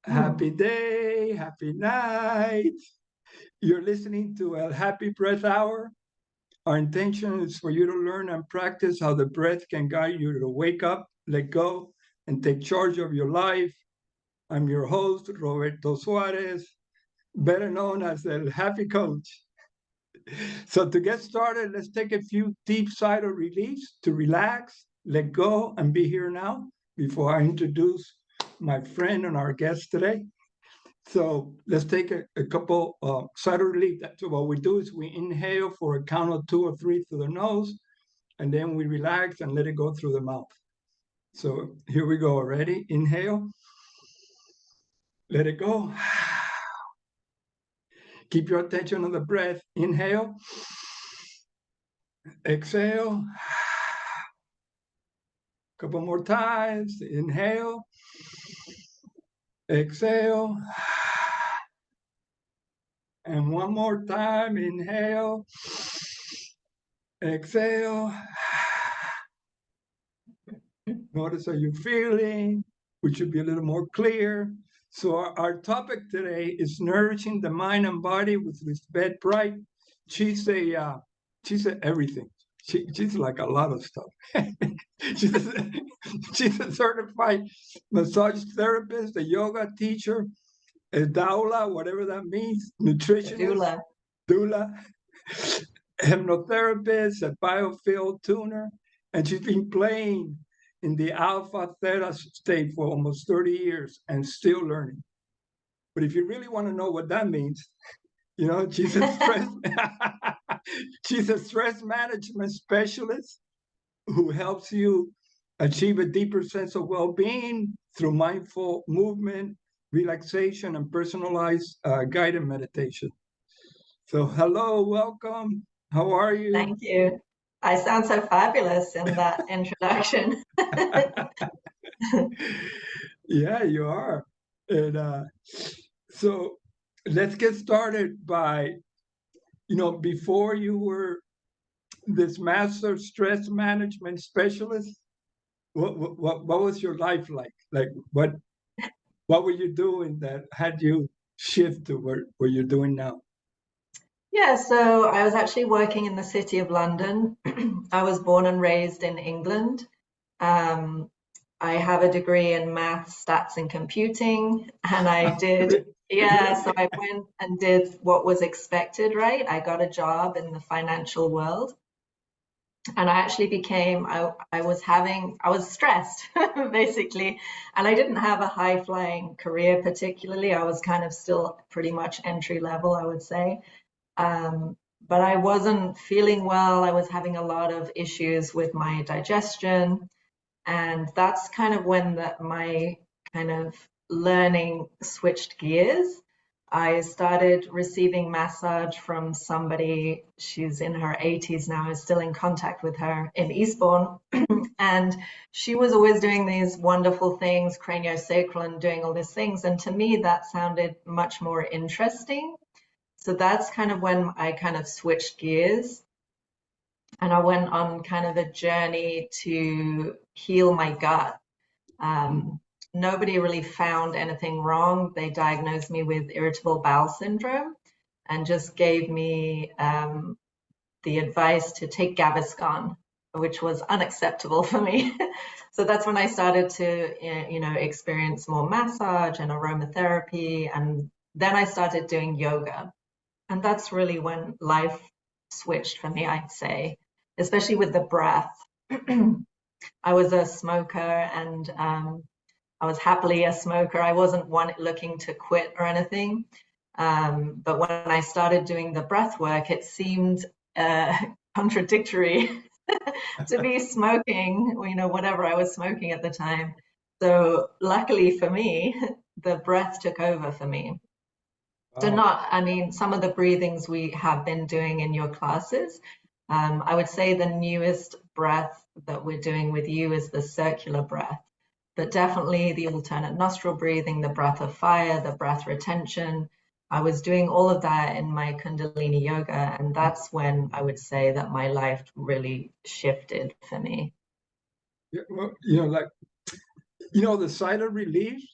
Happy day, happy night. You're listening to a Happy Breath Hour. Our intention is for you to learn and practice how the breath can guide you to wake up, let go, and take charge of your life. I'm your host, Roberto Suarez, better known as the Happy Coach. So, to get started, let's take a few deep sigh of release to relax, let go, and be here now before I introduce my friend and our guest today. So let's take a couple side of relief. So what we do is we inhale for a count of 2 or 3 through the nose, and then we relax and let it go through the mouth. So here we go. Ready? Inhale. Let it go. Keep your attention on the breath. Inhale. Exhale. Couple more times. Inhale. Exhale. And one more time. Inhale. Exhale. Notice how you're feeling, which should be a little more clear. So our topic today is nourishing the mind and body with Liesbet Pryke. She's a everything. She's like a lot of stuff. she's a certified massage therapist, a yoga teacher, a doula, whatever that means, nutritionist, doula, hypnotherapist, a biofield tuner, and she's been playing in the alpha theta state for almost 30 years and still learning. But if you really want to know what that means, she's a stress she's a stress management specialist who helps you achieve a deeper sense of well-being through mindful movement, relaxation, and personalized guided meditation. So hello, welcome. How are you? Thank you. I sound so fabulous in that introduction. Yeah, you are. And so let's get started by, before you were this master stress management specialist, what was your life like? Like what were you doing that had you shift to where you're doing now? Yeah, so I was actually working in the City of London. I was born and raised in England. Um, I have a degree in math, stats, and computing, and I did, yeah, so I went and did what was expected, right? I got a job in the financial world, and I actually became, I was stressed basically, and I didn't have a high flying career particularly. I was kind of still pretty much entry level, I would say. But I wasn't feeling well. I was having a lot of issues with my digestion. And that's kind of when my kind of learning switched gears. I started receiving massage from somebody, she's in her 80s now, I'm still in contact with her in Eastbourne. And she was always doing these wonderful things, craniosacral and doing all these things. And to me, that sounded much more interesting. So that's kind of when I kind of switched gears. And I went on kind of a journey to heal my gut. Nobody really found anything wrong. They diagnosed me with irritable bowel syndrome and just gave me the advice to take Gaviscon, which was unacceptable for me. So that's when I started to, experience more massage and aromatherapy. And then I started doing yoga. And that's really when life switched for me, I'd say, especially with the breath. I was a smoker and I was happily a smoker. I wasn't one looking to quit or anything. But when I started doing the breath work, it seemed contradictory to be smoking, whatever I was smoking at the time. So luckily for me, the breath took over for me. So some of the breathings we have been doing in your classes, I would say the newest breath that we're doing with you is the circular breath, but definitely the alternate nostril breathing, the breath of fire, the breath retention. I was doing all of that in my Kundalini yoga, and that's when I would say that my life really shifted for me. Yeah, well, the sigh of relief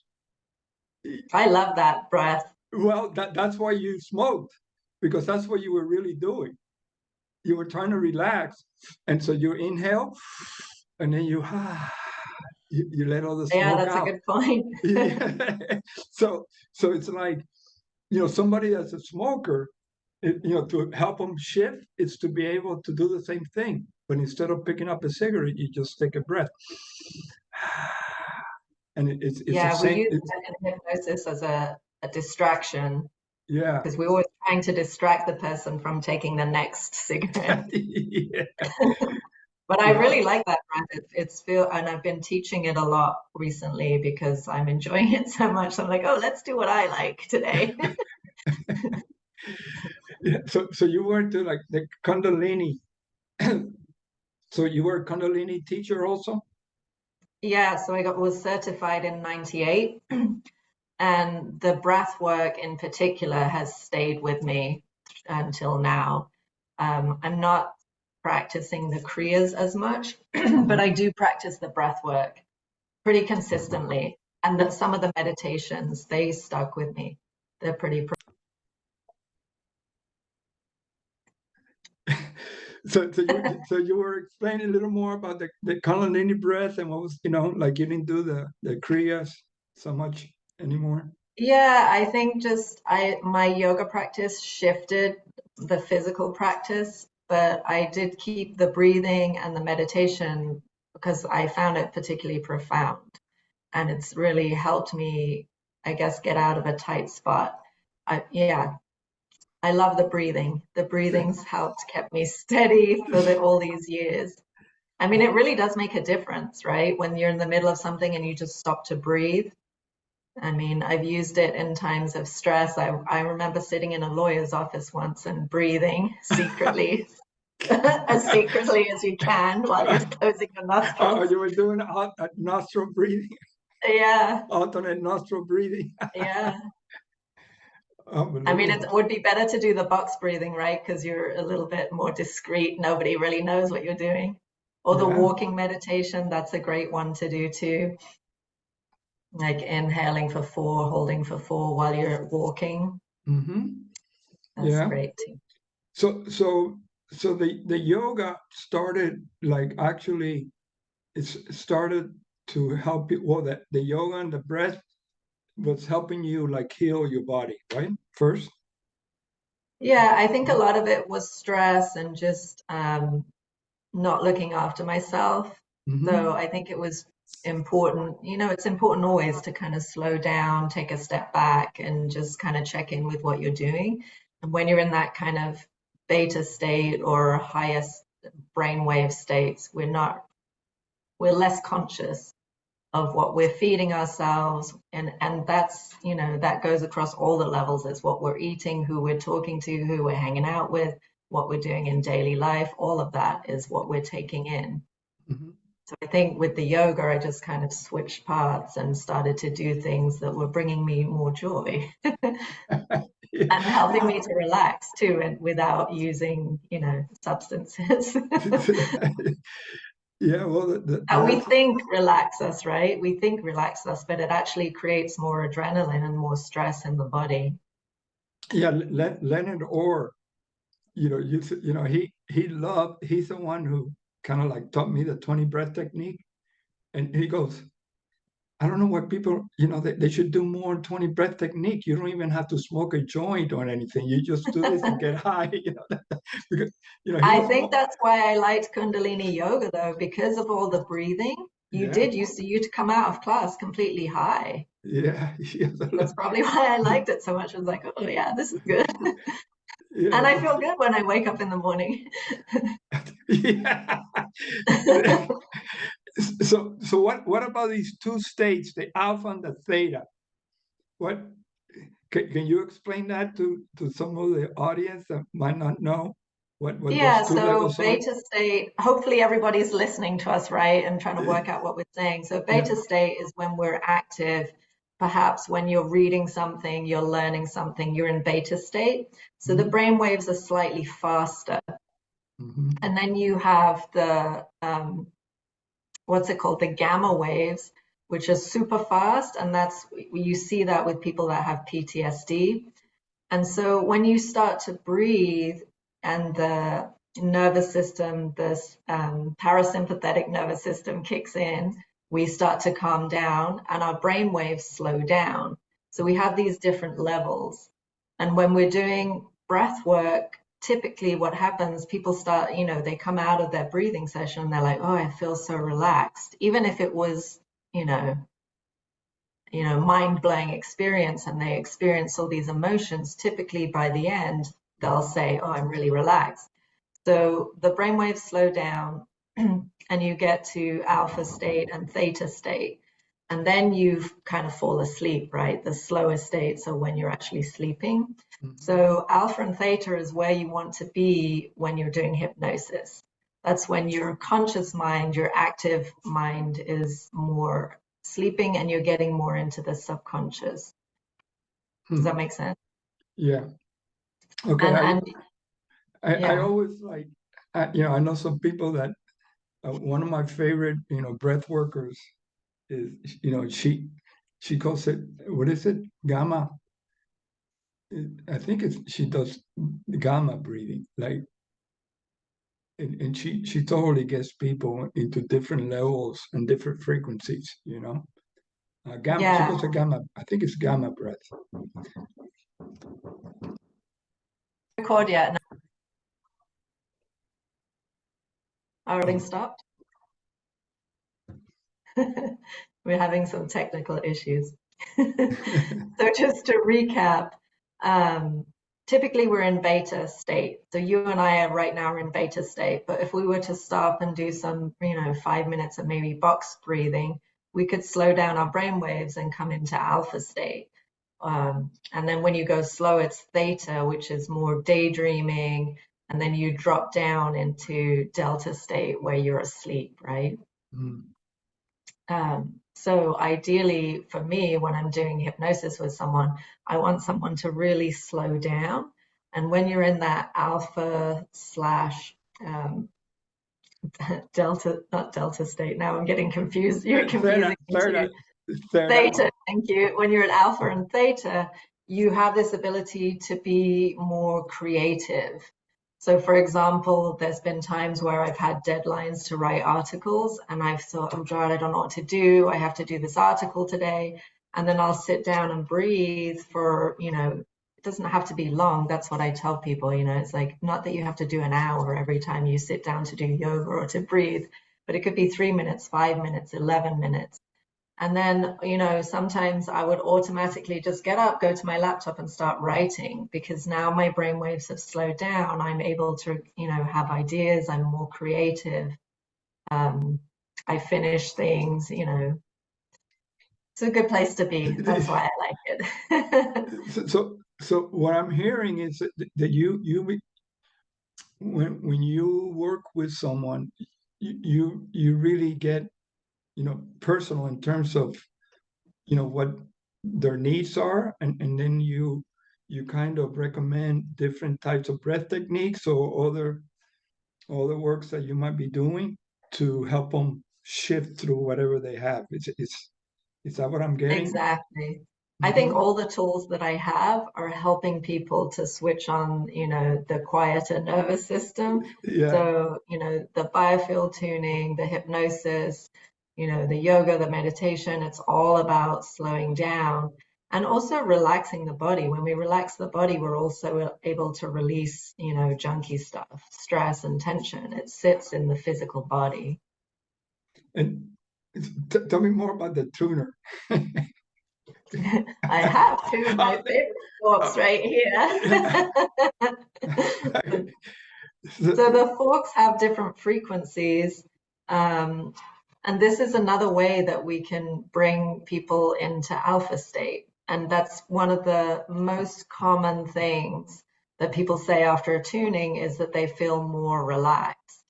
I love that breath. Well, that's why you smoked, because that's what you were really doing. You were trying to relax, and so you inhale, and then you let all the Yeah, smoke that's a out. good point. Yeah. So it's like, somebody that's a smoker, to help them shift, it's to be able to do the same thing. But instead of picking up a cigarette, you just take a breath. And it's the Yeah, we same. use that in hypnosis as a distraction Yeah. because we're always trying to distract the person from taking the next cigarette. Yeah. But I Yeah. really like that breath. And I've been teaching it a lot recently because I'm enjoying it so much. So I'm like, oh, let's do what I like today. Yeah. So you were to like the Kundalini. So you were a Kundalini teacher also? Yeah, so was certified in 98. And the breath work in particular has stayed with me until now. I'm not practicing the Kriyas as much, but I do practice the breath work pretty consistently. And that some of the meditations, they stuck with me. They're pretty. So you were explaining a little more about the Kundalini breath, and what was, like you didn't do the Kriyas so much anymore. Yeah, I think just my yoga practice shifted the physical practice, but I did keep the breathing and the meditation because I found it particularly profound. And it's really helped me, I guess, get out of a tight spot. Yeah, I love the breathing. The breathing's helped kept me steady for all these years. I mean, it really does make a difference, right? When you're in the middle of something and you just stop to breathe. I mean, I've used it in times of stress. I remember sitting in a lawyer's office once and breathing secretly, as secretly as you can while you're closing your nostrils. You were doing nostril breathing, Yeah, alternate nostril breathing. yeah. I mean, it Unbelievable. would be better to do the box breathing, right? Because you're a little bit more discreet. Nobody really knows what you're doing. Or the Yeah. walking meditation, that's a great one to do too. Like inhaling for 4, holding for 4 while you're walking. Mm-hmm. That's Yeah. great too. So the yoga started, like, actually it's started to help you. Well, the yoga and the breath was helping you like heal your body, right? First. Yeah, I think a lot of it was stress and just not looking after myself. So Mm-hmm. I think it was important, it's important always to kind of slow down, take a step back, and just kind of check in with what you're doing. And when you're in that kind of beta state or highest brainwave states, we're less conscious of what we're feeding ourselves. And that's, that goes across all the levels. It's what we're eating, who we're talking to, who we're hanging out with, what we're doing in daily life. All of that is what we're taking in. Mm-hmm. So I think with the yoga, I just kind of switched paths and started to do things that were bringing me more joy and helping me to relax too, and without using, substances. Yeah. Well, That we think relax us, right? We think relax us, but it actually creates more adrenaline and more stress in the body. yeah, Leonard Orr, he's the one who kind of like taught me the 20 breath technique. And he goes, I don't know what people, they should do more 20 breath technique. You don't even have to smoke a joint or anything. You just do this and get high, because, he I was, think that's why I liked Kundalini yoga though, because of all the breathing. yeah, You'd come out of class completely high. yeah, That's probably why I liked it so much. I was like, oh yeah, this is good. And yeah, I feel good when I wake up in the morning. yeah. So what about these two states, the alpha and the theta? What can you explain that to some of the audience that might not know what those Yeah, two so levels are? beta state, hopefully everybody's listening to us, right, and trying to work out what we're saying. So Yeah. beta state is when we're active, perhaps when you're reading something, you're learning something, you're in beta state. So the Mm-hmm. brain waves are slightly faster. Mm-hmm. And then you have the, what's it called? The gamma waves, which is super fast. And you see that with people that have PTSD. And so when you start to breathe and the nervous system, this parasympathetic nervous system kicks in, we start to calm down and our brain waves slow down. So we have these different levels. And when we're doing breath work, typically what happens, people start, they come out of their breathing session and they're like, oh, I feel so relaxed. Even if it was, mind-blowing experience and they experience all these emotions, typically by the end, they'll say, oh, I'm really relaxed. So the brainwaves slow down and you get to alpha state and theta state. And then you kind of fall asleep, right? The slower states are when you're actually sleeping. So alpha and theta is where you want to be when you're doing hypnosis. That's when your conscious mind, your active mind is more sleeping and you're getting more into the subconscious. Does that make sense? Yeah. Okay. Yeah. I always like, I know some people that one of my favorite, breath workers is, she calls it, what is it? Gamma. I think she does gamma breathing, like, and she totally gets people into different levels and different frequencies, Gamma, Yeah. she calls it gamma. I think it's gamma breath. Record yet? No. Our recording stopped. We're having some technical issues. So just to recap, typically we're in beta state. So you and I are right now in beta state, but if we were to stop and do some, 5 minutes of maybe box breathing, we could slow down our brain waves and come into alpha state. And then when you go slow, it's theta, which is more daydreaming. And then you drop down into delta state where you're asleep, right? So ideally for me, when I'm doing hypnosis with someone, I want someone to really slow down. And when you're in that alpha slash delta, not delta state, now I'm getting confused. You're confusing me too. Theta, thank you. When you're at alpha and theta, you have this ability to be more creative. So for example, there's been times where I've had deadlines to write articles and I've thought, oh God, I don't know what to do. I have to do this article today. And then I'll sit down and breathe for, it doesn't have to be long. That's what I tell people, it's like, not that you have to do an hour every time you sit down to do yoga or to breathe, but it could be 3 minutes, 5 minutes, 11 minutes. And then, sometimes I would automatically just get up, go to my laptop and start writing because now my brain waves have slowed down. I'm able to, have ideas. I'm more creative. I finish things, It's a good place to be. That's why I like it. So what I'm hearing is that when you work with someone, you really get, personal in terms of, what their needs are, and then you kind of recommend different types of breath techniques or other works that you might be doing to help them shift through whatever they have. Is that what I'm getting? Exactly. I think all the tools that I have are helping people to switch on, the quieter nervous system. Yeah. So, the biofield tuning, the hypnosis, the yoga, the meditation, it's all about slowing down and also relaxing the body. When we relax the body, we're also able to release, junky stuff, stress and tension. It sits in the physical body. And tell me more about the tuner. I have two of my favorite forks right here. So the forks have different frequencies. And this is another way that we can bring people into alpha state. And that's one of the most common things that people say after a tuning is that they feel more relaxed.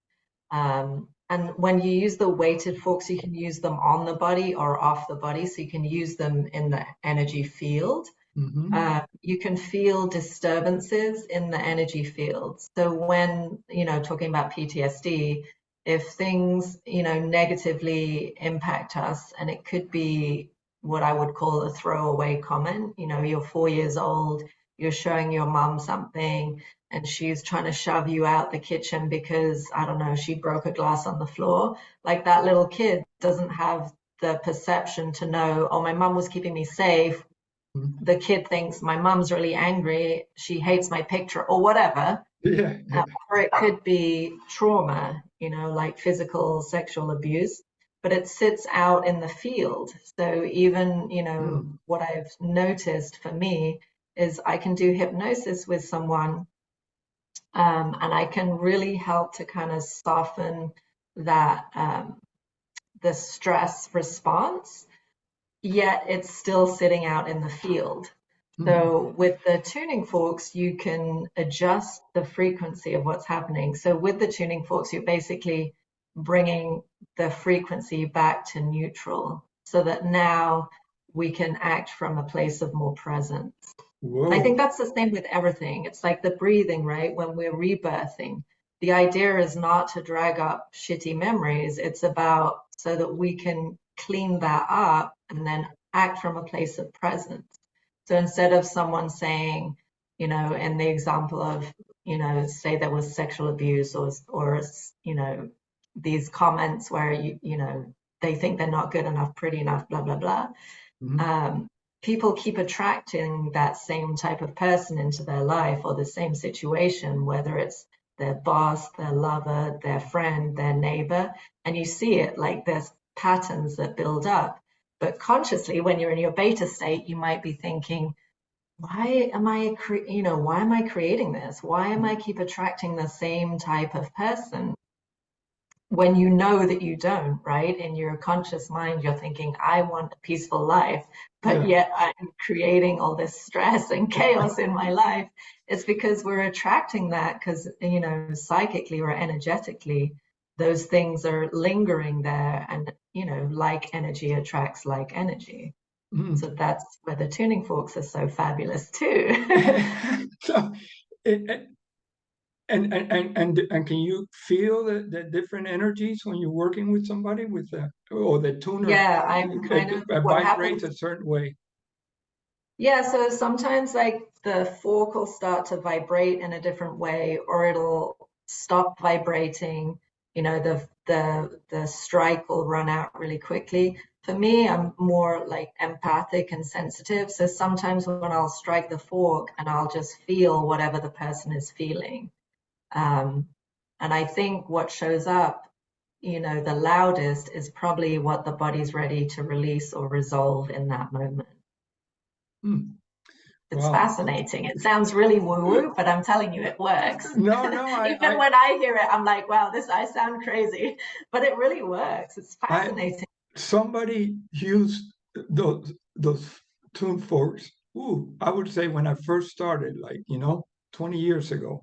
And when you use the weighted forks, you can use them on the body or off the body. So you can use them in the energy field. You can feel disturbances in the energy field. So when, talking about PTSD, if things, negatively impact us, and it could be what I would call a throwaway comment. You're 4 years old, you're showing your mom something, and she's trying to shove you out the kitchen because, I don't know, she broke a glass on the floor. Like, that little kid doesn't have the perception to know, oh, my mom was keeping me safe. The kid thinks my mom's really angry, she hates my picture, or whatever. Yeah. Or it could be trauma, like physical, sexual abuse, but it sits out in the field. So even, what I've noticed for me is I can do hypnosis with someone, and I can really help to kind of soften that, the stress response, yet it's still sitting out in the field. So with the tuning forks, you can adjust the frequency of what's happening. So with the tuning forks, you're basically bringing the frequency back to neutral so that now we can act from a place of more presence. And I think Whoa. that's the same with everything. It's like the breathing, right? When we're rebirthing, the idea is not to drag up shitty memories. It's about so that we can clean that up and then act from a place of presence. So instead of someone saying, in the example of, say there was sexual abuse, or these comments where they think they're not good enough, pretty enough, blah, blah, blah. People keep attracting that same type of person into their life, or the same situation, whether it's their boss, their lover, their friend, their neighbor. And you see it, like there's patterns that build up. But consciously, when you're in your beta state, you might be thinking, why am I creating this? Why am I keep attracting the same type of person? When you know that you don't, right? In your conscious mind, you're thinking, I want a peaceful life, but Yeah. yet I'm creating all this stress and chaos in my life. It's because we're attracting that because, psychically or energetically, those things are lingering there. And, like energy attracts like energy. So that's where the tuning forks are so fabulous too. So, it, and can you feel the different energies when you're working with somebody with the, or the tuner Yeah, I'm kind of, what vibrates happens. a certain way? Yeah, so sometimes like the fork will start to vibrate in a different way, or it'll stop vibrating. The strike will run out really quickly. For me, I'm more like empathic and sensitive. So sometimes when I'll strike the fork and I'll just feel whatever the person is feeling. Um, and I think what shows up, the loudest is probably what the body's ready to release or resolve in that moment. Hmm. It's Wow. fascinating. It sounds really woo-woo, but I'm telling you, it works. No, no, Even when I hear it, I'm like, wow, I sound crazy, but it really works. It's I, fascinating. somebody used those tune forks. Ooh, I would say when I first started, like 20 years ago,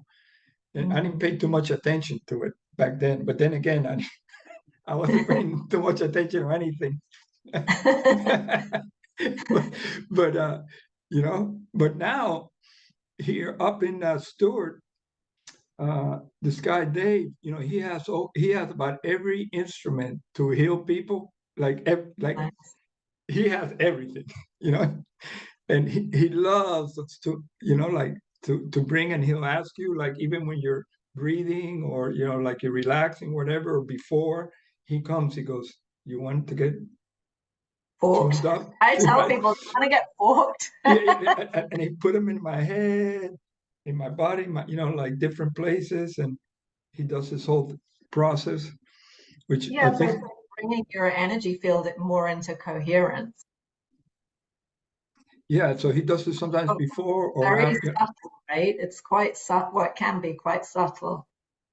and I didn't Mhm. pay too much attention to it back then. But then again, I wasn't paying too much attention to anything. but but now here up in Stewart, this guy Dave, he has about every instrument to heal people. Like Nice. he has everything, you know, and he loves to like to bring, and he'll ask you, like, even when you're breathing, or like you're relaxing, whatever, or before he comes, he goes, you want to get Forked. tuned up? I tell Right? people, you want to get forked? Yeah, and he put them in my head, in my body, like different places, and he does this whole process, which I Yeah, so it's think, like bringing your energy field more into coherence. yeah. So he does this sometimes Oh, before or very after. subtle, right? It's quite subtle, well, it can be quite subtle.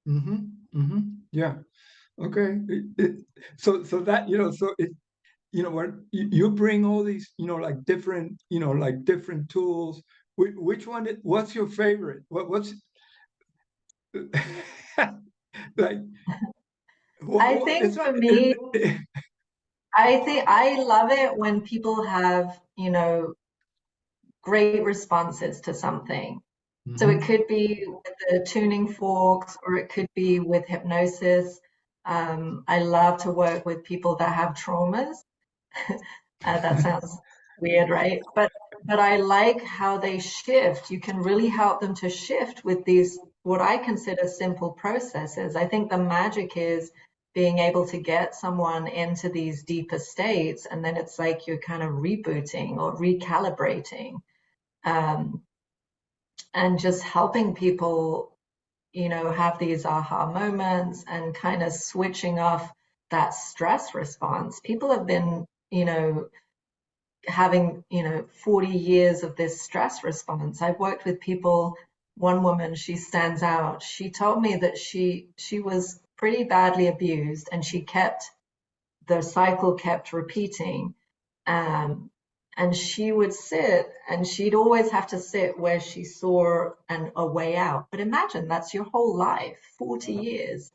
Hmm. Hmm. Yeah. Okay. So that so it what you bring all these like different like different tools. Which one? What's your favorite? What's like I what think it's for not. me, I think I love it when people have, great responses to something. So it Mhm. could be with the tuning forks, or it could be with hypnosis. I love to work with people that have traumas. That sounds weird, right? But I like how they shift. You can really help them to shift with these, what I consider simple processes. I think the magic is being able to get someone into these deeper states, and then it's like you're kind of rebooting or recalibrating, um, and just helping people, have these aha moments and kind of switching off that stress response. People have been, having 40 years of this stress response. I've worked with people. One woman, she stands out. She told me that she was pretty badly abused, and the cycle kept repeating. um, and she would sit, and she'd always have to sit where she saw a way out. But imagine that's your whole life, 40 years.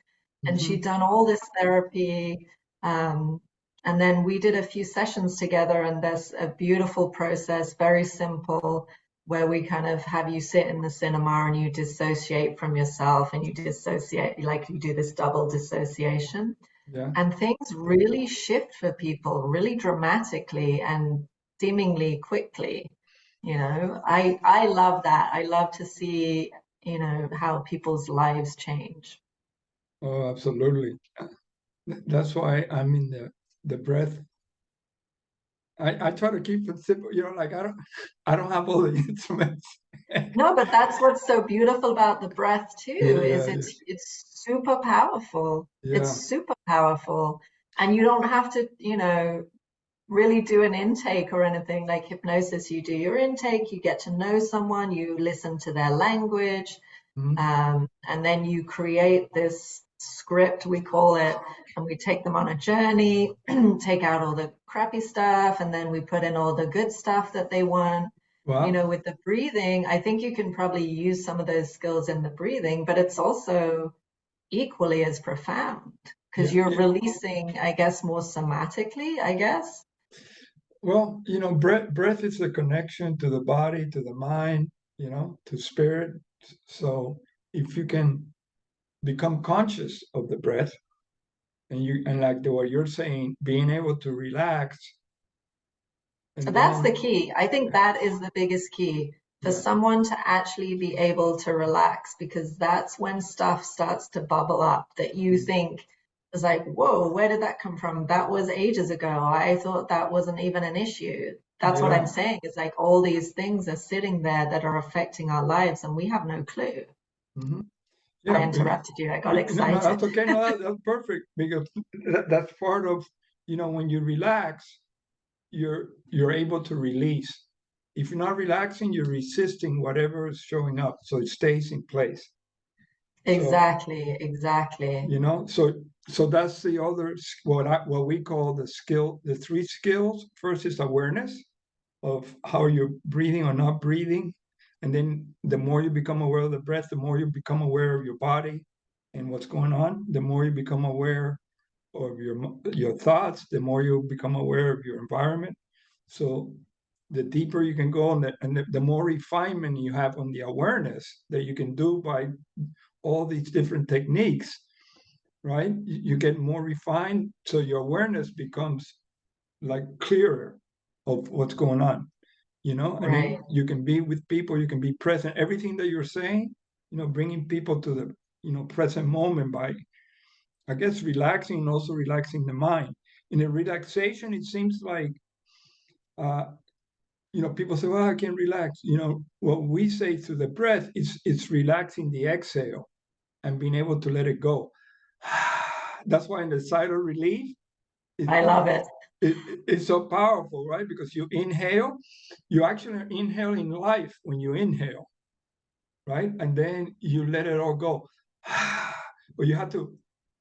And Mm-hmm. she'd done all this therapy. Um, and then we did a few sessions together, and there's a beautiful process, very simple, where we kind of have you sit in the cinema and you dissociate from yourself, and you dissociate, like you do this double dissociation. Yeah. And things really shift for people really dramatically and seemingly quickly. I love that. I love to see, how people's lives change. Oh, absolutely. That's why I'm in the breath. I try to keep it simple, like I don't have all the instruments. No, but that's what's so beautiful about the breath too, is Yeah, it's super powerful. It's yeah. super powerful. And you don't have to, really do an intake or anything like hypnosis. You do your intake, you get to know someone, you listen to their language, Mhm. and then you create this script, we call it, and we take them on a journey, take out all the crappy stuff, and then we put in all the good stuff that they want. Wow. With the breathing, I think you can probably use some of those skills in the breathing, but it's also equally as profound because Yeah, you're yeah. releasing, I guess, more somatically, I guess. Well, breath is the connection to the body, to the mind, to spirit. So if you can become conscious of the breath, and like what you're saying, being able to relax, and That's the then key. I think that is the biggest key for yeah, someone to actually be able to relax, because that's when stuff starts to bubble up that you think is like, whoa, where did that come from? That was ages ago. I thought that wasn't even an issue. That's what I'm yeah, saying. It's like all these things are sitting there that are affecting our lives and we have no clue. hmm I yeah. interrupted you. I got No, excited. that's okay. No, that's perfect because that's part of when you relax, you're able to release. If you're not relaxing, you're resisting whatever is showing up, so it stays in place. So Exactly, exactly. so that's the other what we call the three skills. First is awareness of how you're breathing or not breathing, and then the more you become aware of the breath, the more you become aware of your body and what's going on. The more you become aware of your thoughts, the more you become aware of your environment. So the deeper you can go, and the more refinement you have on the awareness that you can do by all these different techniques, right? You get more refined, so your awareness becomes like clearer of what's going on, and then Right. you can be with people, you can be present. Everything that you're saying, bringing people to the present moment by, I guess, relaxing and also relaxing the mind. In a relaxation, it seems like, uh, people say, well, I can relax. What we say through the breath is it's relaxing the exhale and being able to let it go. That's why in the side of relief, I love it. it's so powerful, right? Because you inhale, you actually are inhaling life when you inhale, right? And then you let it all go. But you have to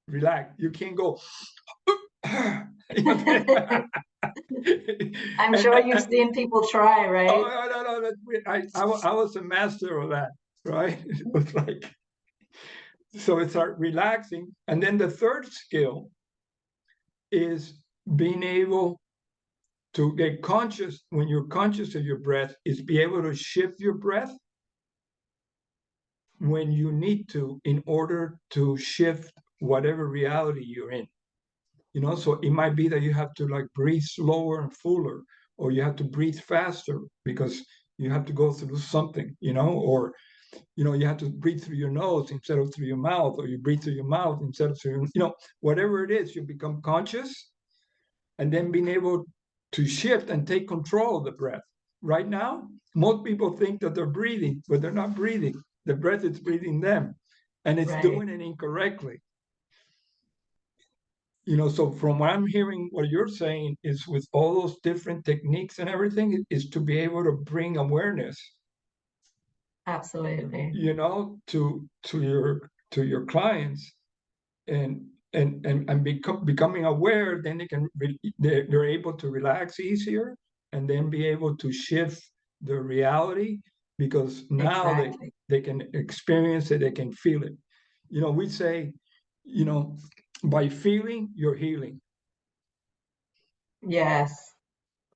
relax. You can't go. and, I'm sure you've and, seen people try, right? oh no, I was a master of that, right? It was like, so it's relaxing, and then the third skill is being able to get conscious. When you're conscious of your breath, is be able to shift your breath when you need to, in order to shift whatever reality you're in. So it might be that you have to like breathe slower and fuller, or you have to breathe faster because you have to go through something, or you have to breathe through your nose instead of through your mouth, or you breathe through your mouth instead of through whatever it is, you become conscious, and then being able to shift and take control of the breath. Right now, most people think that they're breathing, but they're not breathing. The breath is breathing them, and it's Right. doing it incorrectly. So from what I'm hearing, what you're saying is with all those different techniques and everything, is to be able to bring awareness, Absolutely. to your clients, and becoming aware. Then they're able to relax easier, and then be able to shift the reality, because now Exactly. they can experience it, they can feel it. We say, by feeling, you're healing. Yes.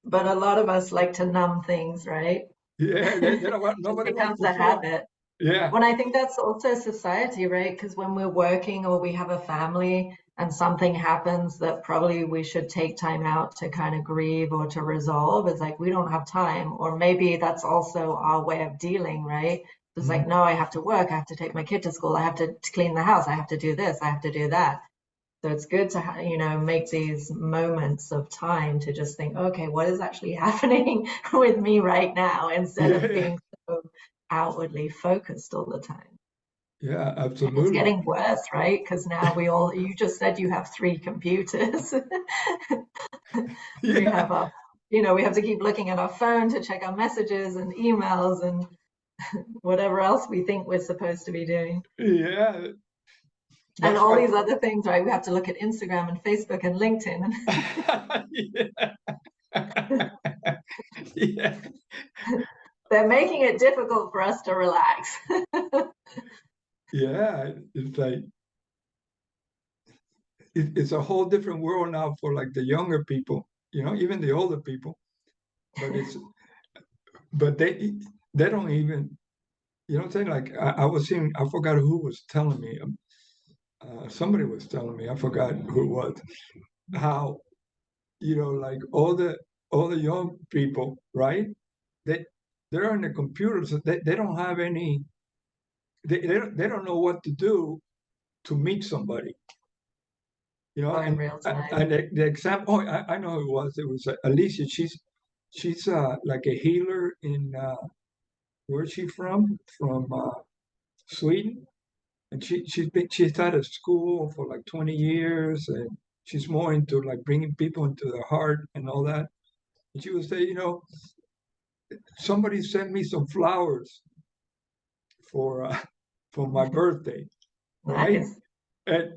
But a lot of us like to numb things, right? Yeah, It nobody wants becomes to a feel. habit. Yeah. When I think that's also society, right? Because when we're working or we have a family and something happens that probably we should take time out to kind of grieve or to resolve, it's like we don't have time. Or maybe that's also our way of dealing, right? It's like, no, I have to work, I have to take my kid to school, I have to clean the house, I have to do this, I have to do that. So it's good to, make these moments of time to just think, okay, what is actually happening with me right now, instead Yeah, of yeah, being so outwardly focused all the time. yeah, And it's absolutely. getting worse, right? Because now you just said you have three computers. We Yeah, have we have to keep looking at our phone to check our messages and emails and whatever else we think we're supposed to be doing. yeah. And That's all why. these other things, right? We have to look at Instagram and Facebook and LinkedIn. Yeah. Yeah, They're making it difficult for us to relax. yeah. It's like it's a whole different world now for like the younger people, even the older people. But they don't even, what I'm saying. Like I was seeing, I forgot who was telling me. Somebody was telling me, I forgot who it was. How like all the young people, right? They they're on the computers. They don't have any. They don't know what to do to meet somebody. Oh, in And real time. and the example. Oh, I know who it was. It was Alicia. She's like a healer in where's she from? From Sweden. And she's had a school for like 20 years, and she's more into like bringing people into the heart and all that. And she would say, somebody sent me some flowers for for my birthday, right? Nice.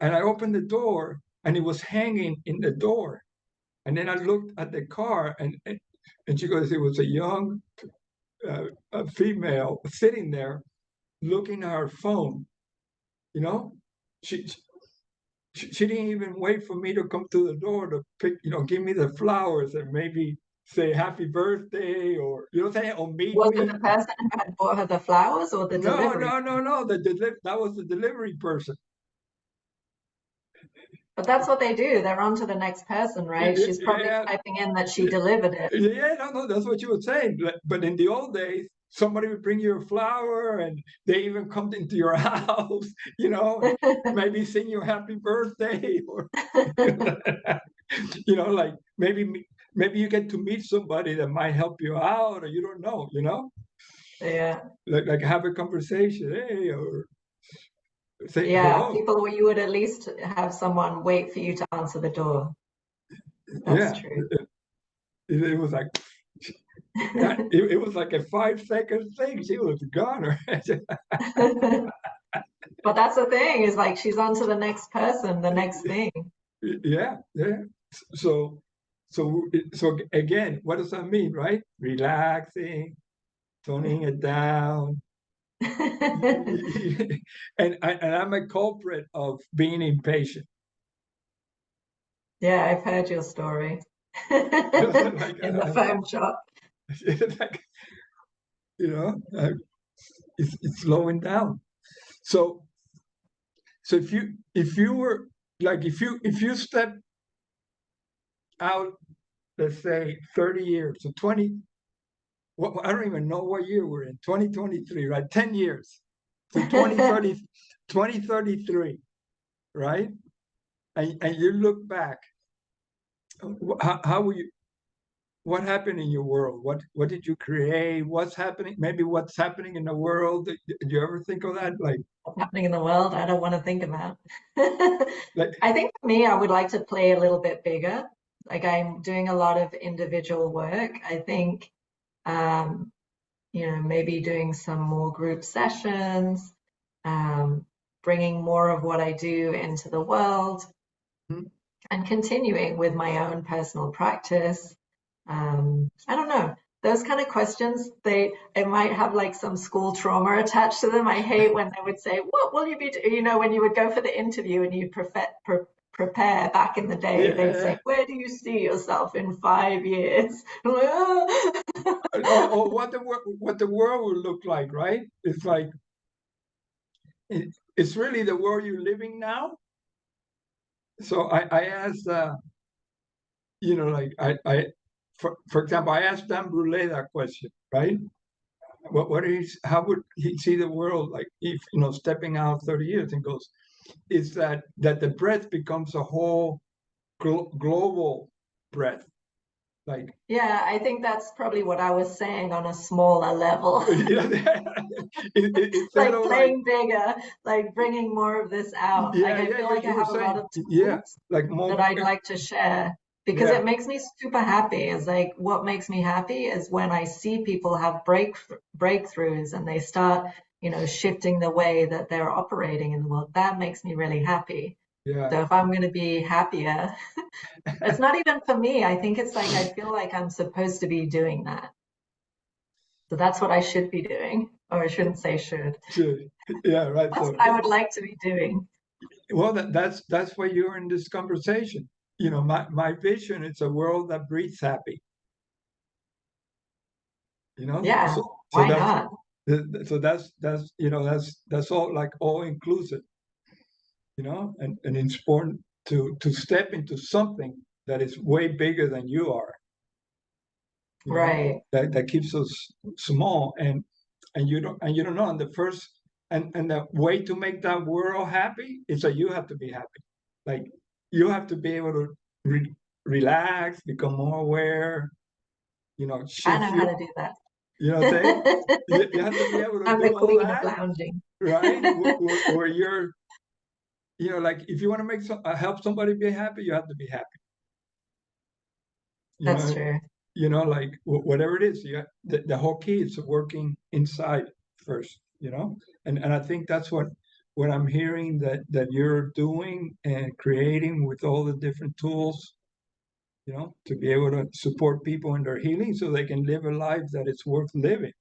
And I opened the door, and it was hanging in the door. And then I looked at the car, and she goes, it was a young a female sitting there looking at her phone. You know, she she didn't even wait for me to come to the door to pick, give me the flowers and maybe say happy birthday, or what I'm saying, or meet Was it me. the person who had bought her the flowers or the No, delivery? no, no, no. That was the delivery person. But that's what they do. They're on to the next person, right? She's probably Yeah, typing in that she delivered it. yeah, no, no, that's what you were saying. But in the old days, somebody would bring you a flower, and they even come into your house, and maybe sing you happy birthday, or like maybe you get to meet somebody that might help you out, or you don't know. Yeah. Like have a conversation, hey, or say Yeah. hello. People where you would at least have someone wait for you to answer the door. That's Yeah, true. it was like it was like a 5 second thing. She was gone. But that's the thing, is like she's on to the next person, the next thing. Yeah, yeah. So, so again, what does that mean, right? Relaxing, toning it down. And I'm a culprit of being impatient. Yeah, I've heard your story Like, in the phone shop. like, it's slowing down. So So if you were like if you step out, let's say 30 years, so 20, well, I don't even know what year we're in, 2023, right? 10 years to 2033, right? And you look back, how were you, what happened in your world? What did you create? What's happening? Maybe what's happening in the world? Did you ever think of that? What's happening in the world, I don't want to think about. Like, I think for me, I would like to play a little bit bigger. Like I'm doing a lot of individual work. I think, um, maybe doing some more group sessions, um, bringing more of what I do into the world, hmm, and continuing with my own personal practice. I don't know. Those kind of questions, it might have like some school trauma attached to them. I hate when they would say, "What will you be when you would go for the interview and you prepare back in the day, they'd say, yeah, "Where do you see yourself in 5 years?" I'm like, "Oh." or what the world will look like, right? It's like it's really the world you're living now. So I asked, like for example, I asked Dan Brule that question, right? What is how would he see the world like if stepping out 30 years and goes, is that the breath becomes a whole global breath, like Yeah, I think that's probably what I was saying on a smaller level. instead Like of like playing bigger, like bringing more of this out. Like I yeah, feel like I you were have a lot saying of yeah, tools like that more I'd like to share because yeah it makes me super happy. It's like what makes me happy is when I see people have breakthroughs and they start, shifting the way that they're operating in the world. That makes me really happy. yeah. So if I'm going to be happier, it's not even for me. I think it's like I feel like I'm supposed to be doing that. So that's what I should be doing. Or I shouldn't say should. Sure. Yeah, right. That's So what I would like to be doing. well, that's why you're in this conversation. My vision is a world that breathes happy. Yeah, So why that's not? so that's all like all inclusive. And it's important to step into something that is way bigger than you are. Right. That keeps us small, and you don't know. And the first and the way to make that world happy is that you have to be happy. Like you have to be able to relax, become more aware. I Shift know how your. to do that. You know what I'm saying? You have to be able to I'm the do all queen of that, lounging. right? Where you're, like if you want to help somebody be happy, you have to be happy. You That's know, true. like whatever it is, the whole key is working inside first. And I think that's what I'm hearing that you're doing and creating with all the different tools. To be able to support people in their healing so they can live a life that is worth living.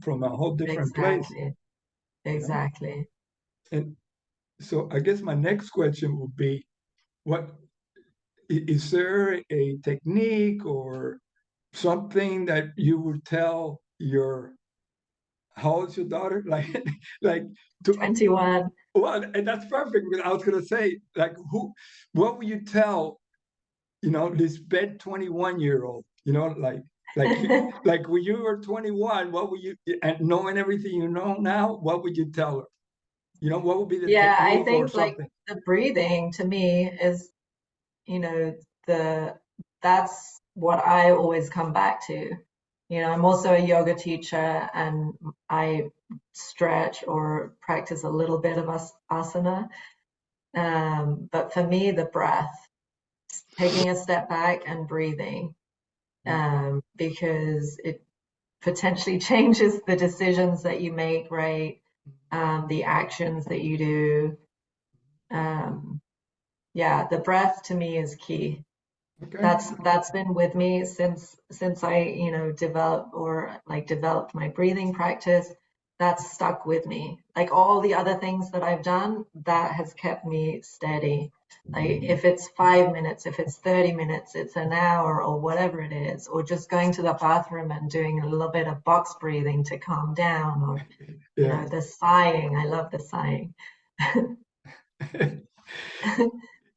From a whole different place. Exactly. You know, Exactly. and so I guess my next question would be, what is there a technique or something that you would tell your how old's your daughter? Like to 21. well, and that's perfect because I was gonna say, like, what would you tell, this bed 21-year-old, like when you were 21, what would you, and knowing everything you know now, what would you tell her? What would be the Yeah, I technique or think like something? the breathing to me is, you know, the that's what I always come back to. I'm also a yoga teacher and I stretch or practice a little bit of asana. But for me, the breath, taking a step back and breathing, because it potentially changes the decisions that you make, right? The actions that you do. Um, yeah, the breath to me is key. Okay. That's been with me since I, developed my breathing practice. That's stuck with me. Like all the other things that I've done, that has kept me steady. Like if it's 5 minutes, if it's 30 minutes, it's an hour or whatever it is, or just going to the bathroom and doing a little bit of box breathing to calm down, or Yeah. the sighing. I love the sighing.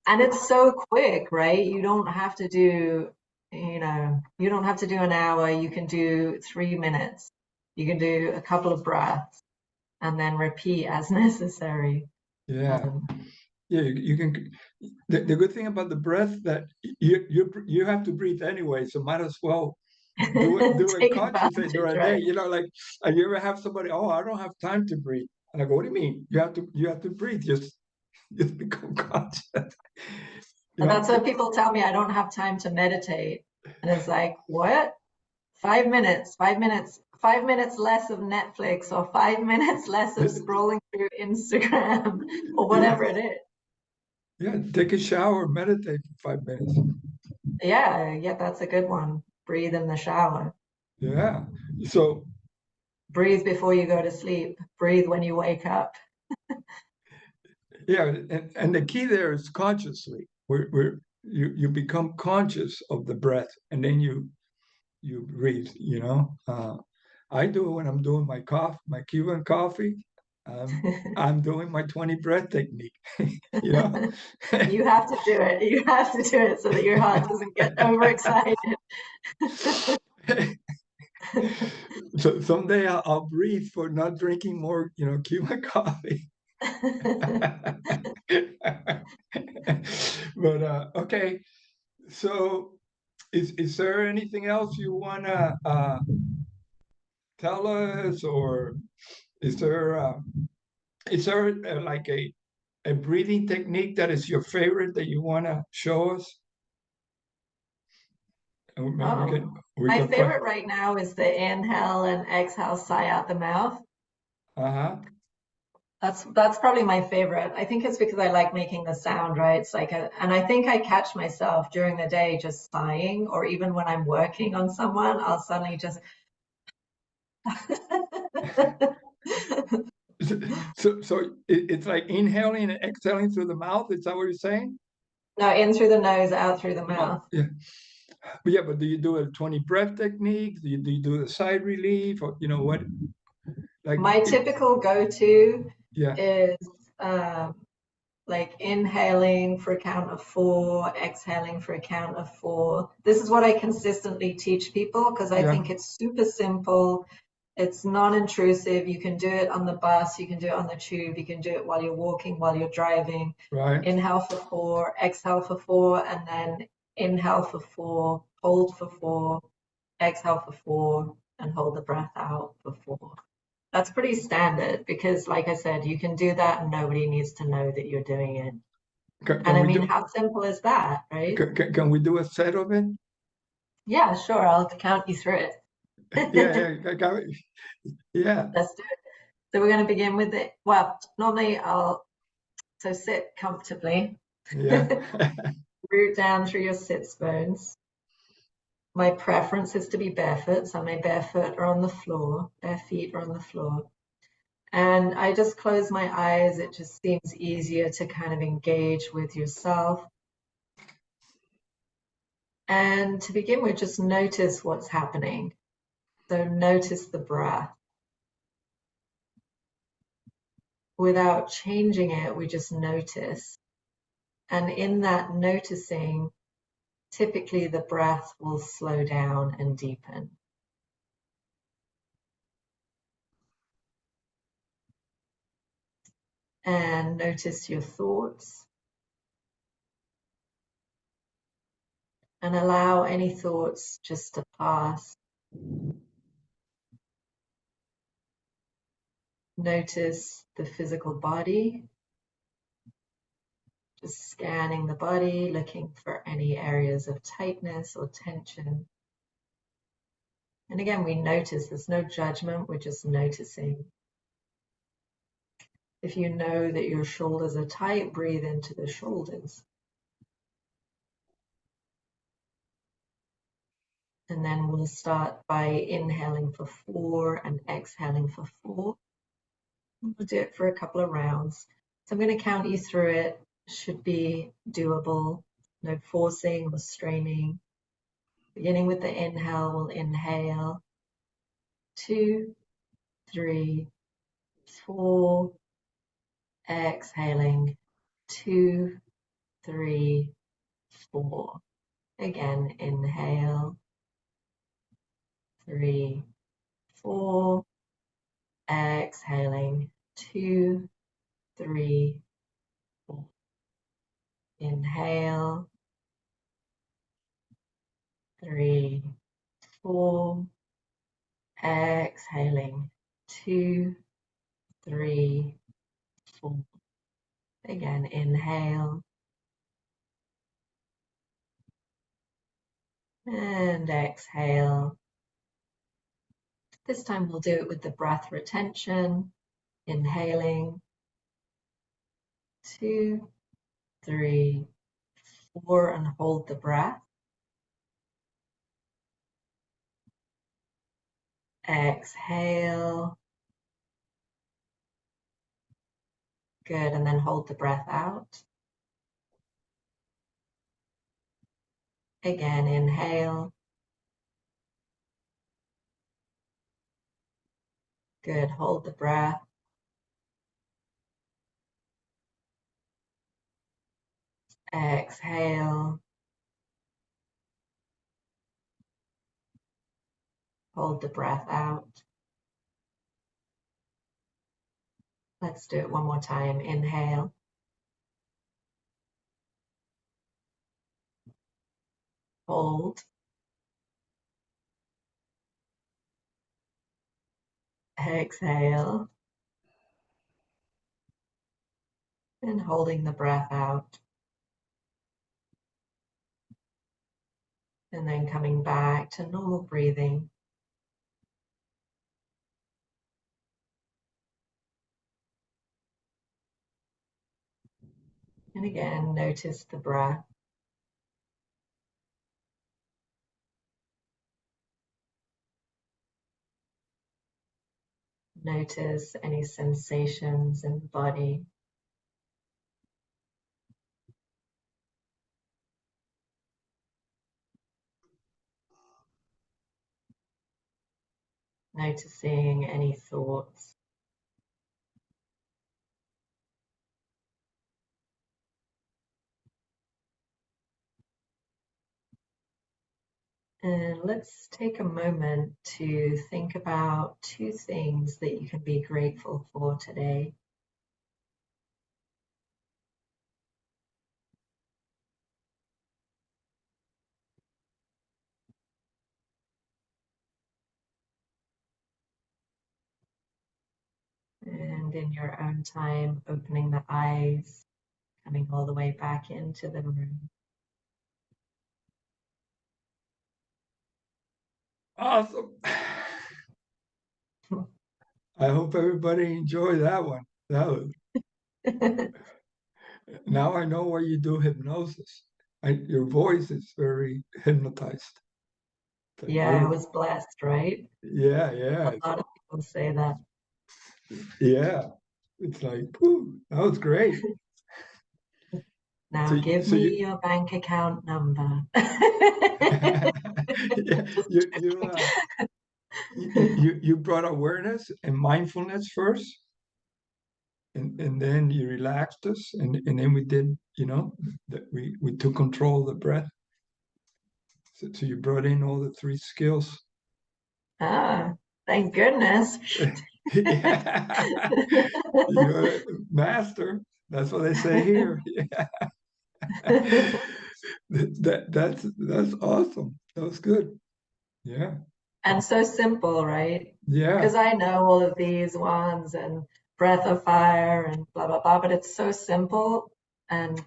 And it's so quick, right? You don't have to do, you don't have to do an hour. You can do 3 minutes. You can do a couple of breaths and then repeat as necessary. Yeah. Um, Yeah, you can. The good thing about the breath that you have to breathe anyway, so might as well do it take consciously advantage, during the day. right? Like you ever have somebody, oh, I don't have time to breathe. And I go, what do you mean? You have to breathe. Just become conscious. You And know, that's what people tell me. I don't have time to meditate. And it's like, what? 5 minutes, 5 minutes, 5 minutes less of Netflix or 5 minutes less of scrolling through Instagram or yeah, whatever it is. yeah. Take a shower, meditate for 5 minutes. Yeah, yeah, that's a good one. Breathe in the shower. Yeah. So Breathe before you go to sleep. Breathe when you wake up. yeah, and the key there is consciously. Where you become conscious of the breath, and then you breathe. I do it when I'm doing my Cuban coffee. I'm doing my 20 breath technique. you know. You have to do it. You have to do it so that your heart doesn't get overexcited. So someday I'll breathe for not drinking more, Cuban coffee. But okay, so is there anything else you wanna tell us, or is there like a breathing technique that is your favorite that you wanna show us? Or maybe we Oh, can we my can find. favorite right now is the inhale and exhale sigh out the mouth. Uh-huh. That's probably my favorite. I think it's because I like making the sound, right? It's like and I think I catch myself during the day just sighing, or even when I'm working on someone, I'll suddenly just So it's like inhaling and exhaling through the mouth. Is that what you're saying? no, in through the nose, out through the Oh, mouth. yeah. But yeah, but do you do a 20 breath technique? Do you do the side relief, or what? Like, My typical go-to yeah, is um, like inhaling for a count of 4, exhaling for a count of 4. This is what I consistently teach people because I yeah, think it's super simple. It's non-intrusive. You can do it on the bus, you can do it on the tube, you can do it while you're walking, while you're driving. right. Inhale for 4, exhale for 4, and then inhale for 4, hold for 4, exhale for 4, and hold the breath out for 4. That's pretty standard because, like I said, you can do that and nobody needs to know that you're doing it. And Can I we mean, do? how simple is that, right? Can we do a set of it? Yeah, sure. I'll count you through Yeah, it. yeah. Let's do it. So we're going to begin with it. Well, normally so sit comfortably, Yeah. root down through your sits bones. My preference is to be barefoot, so my bare foot are on the floor, bare feet are on the floor. And I just close my eyes. It just seems easier to kind of engage with yourself. And to begin with, just notice what's happening. So notice the breath. Without changing it, we just notice. And in that noticing, typically the breath will slow down and deepen. And notice your thoughts and allow any thoughts just to pass. Notice the physical body, just scanning the body, looking for any areas of tightness or tension. And again, we notice, there's no judgment, we're just noticing. If you know that your shoulders are tight, breathe into the shoulders. And then we'll start by inhaling for 4 and exhaling for 4. We'll do it for a couple of rounds. So I'm going to count you through it. Should be doable. No forcing or straining. Beginning with the inhale, we'll inhale 2, 3, 4. Exhaling 2, 3, 4. Again, inhale, 3, 4. Exhaling, 2, 3, 4. Inhale, 3, 4. Exhaling, 2, 3, 4. Again, inhale and exhale. This time we'll do it with the breath retention. Inhaling, 2, 3, 4, and hold the breath. Exhale. Good, and then hold the breath out. Again, inhale. Good, hold the breath. Exhale. Hold the breath out. Let's do it one more time. Inhale. Hold. Exhale. And holding the breath out. And then coming back to normal breathing. And again, notice the breath. Notice any sensations in the body. Noticing any thoughts. And let's take a moment to think about 2 things that you can be grateful for today. And in your own time, opening the eyes, coming all the way back into the room. Awesome. I hope everybody enjoyed that one. That was, now I know why you do hypnosis. Your voice is very hypnotized. Like Yeah, I beautiful. was blessed, right? Yeah, A yeah, lot of people say that. yeah. It's like, whew, that was great. Now So, give so me you, your bank account number. yeah, Just joking. you brought awareness and mindfulness first, and then you relaxed us, and then we did, that we took control of the breath. So you brought in all the 3 skills. Ah, thank goodness. Yeah, you're a master. That's what they say here. That's awesome. That was good. Yeah, And so simple, right? yeah, Because I know all of these ones and breath of fire and blah, blah, blah, but it's so simple. And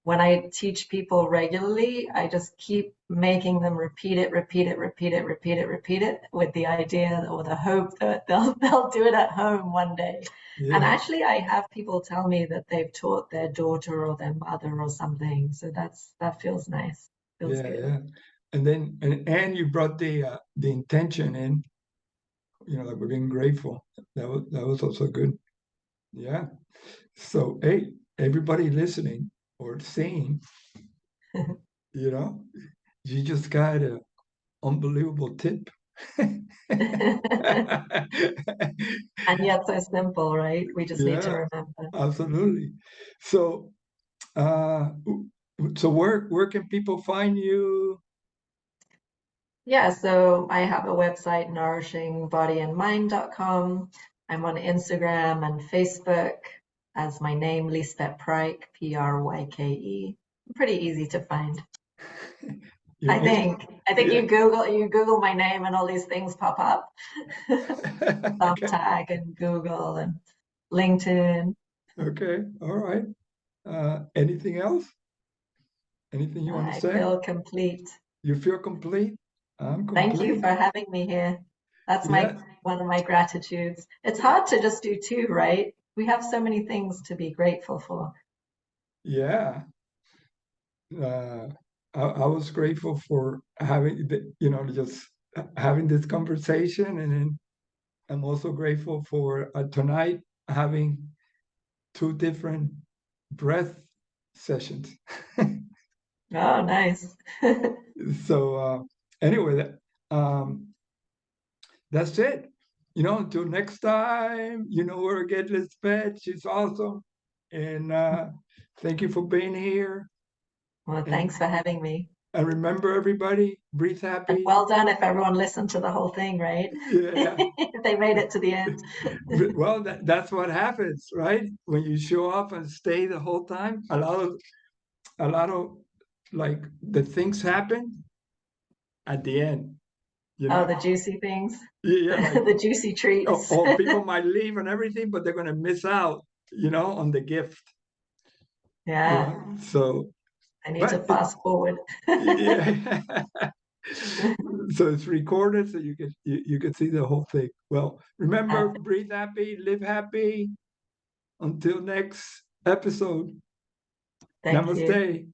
when I teach people regularly, I just keep making them repeat it, repeat it, repeat it, repeat it, repeat it with the idea or the hope that they'll do it at home one day. And yeah, actually, I have people tell me that they've taught their daughter or their mother or something. So that feels nice. Feels yeah, good. yeah. And then and you brought the intention in, like we're being grateful. That was also good. Yeah. So hey, everybody listening or seeing, you know, you just got an unbelievable tip. And yet so simple, right? We just need to Yeah, remember. absolutely. So So where can people find you? Yeah, so I have a website, nourishingbodyandmind.com. I'm on Instagram and Facebook as my name, Liesbet Pryke, Pryke. Pretty easy to find. Your I Inst- think. I think yeah. you Google my name and all these things pop up. Okay. Thumbtack and Google and LinkedIn. Okay. All right. Anything else? Anything you want to I say? feel complete. You feel complete? I'm Thank you complete. for having me here. That's Yeah. my one of my gratitudes. It's hard to just do two, right? We have so many things to be grateful for. Yeah. Uh, I was grateful for having just having this conversation, and then I'm also grateful for tonight having two different breath sessions. Oh, nice. So anyway, that's it. Until next time, where to get Liesbet. She's awesome. And thank you for being here. Well, And thanks for having me. and remember, everybody, breathe And happy. well done if everyone listened to the whole thing, right? Yeah. If they made it to the end. Well, that's what happens, right? When you show up and stay the whole time, a lot of like the things happen at the end, you Oh, know? the juicy things, Yeah, like, the juicy oh, treats. oh, people might leave and everything, but they're gonna miss out, on the gift, Yeah, So, I need to but fast forward. yeah, so it's recorded, so you can see the whole thing. Well, remember, Perfect. breathe happy, live happy. Until next episode. Thank you. Namaste.